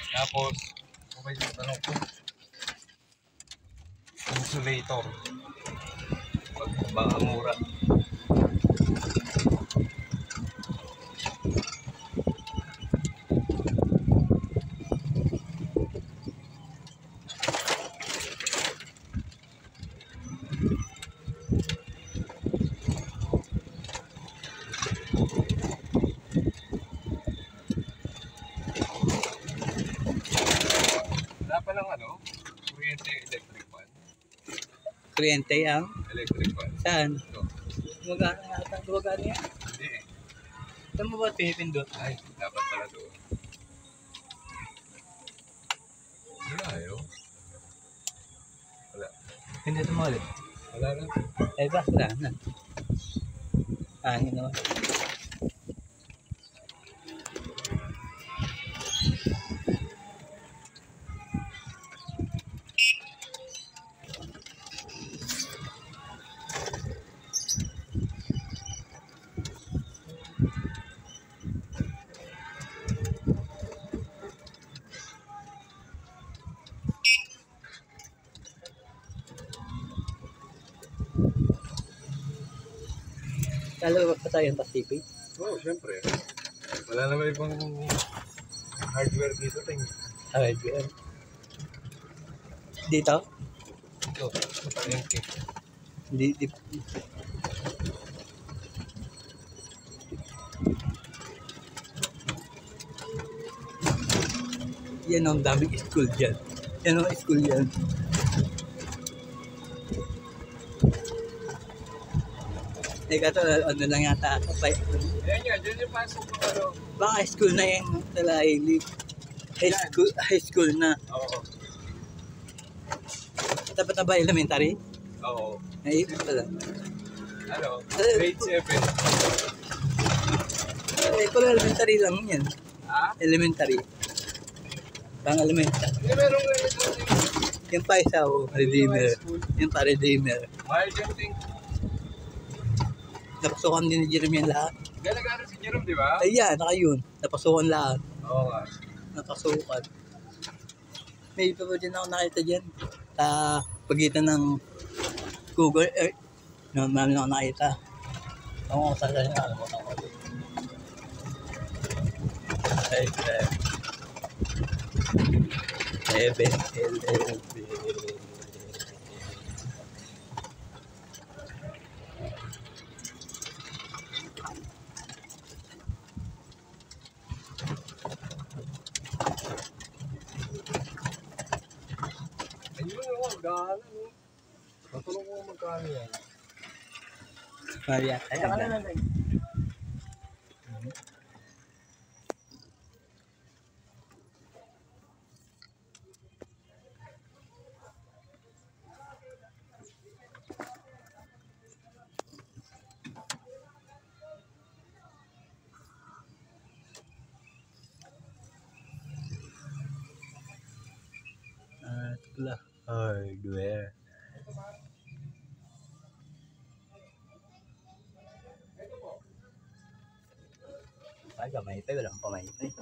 Tapos, okay yung tanong ko. Insulator. Baka mura. Wala pa lang kuryente, electric fan. Kuryente ang? Electric fan. Saan? Ito. Gumagana yata. Gumagana yan. Hindi eh. Saan mo ba pinipindot? Ay, dapat pala doon. Wala Wala. Pindot mo ulit. Wala na. Ay ba? Wala na. Hangin naman. Lalabas pa tayo ng Pacific? Oo, syempre. Wala naman ibang hardware dito. Hardware. Dito? Ito, palengke. Di. Yan ang daming school dyan. Yan ang school yan. Ito, ano lang yata. Yan nga, dyan yung pasok mo Baka school na yan. High school na. Oo. Dapat na ba elementary? Oo. Ay, pala. Grade 7. Pala elementary lang yan. Ha? Elementary. Pang elementary. Hindi, merong elementary. Yung pa isa, Redeemer. Yung pa Redeemer. Mahal dyan, ting. Napasukan din ni Jeremy yan lahat. Galagano si Jerome, di ba? Ayan, naka yun. Napasukan lahat. Oo nga. Napasukan. May iba pa dyan ako nakita dyan. Sa pagitan ng Google Earth. Marami na ako nakita. Ako sa kanya, alam mo na ako. Ay, 7-11. Ayun o, magkano. Matulong ko magkano yan. Maria. Ay, saka na lang. Hardware. Ay, kamay ito. Walang kamay ito.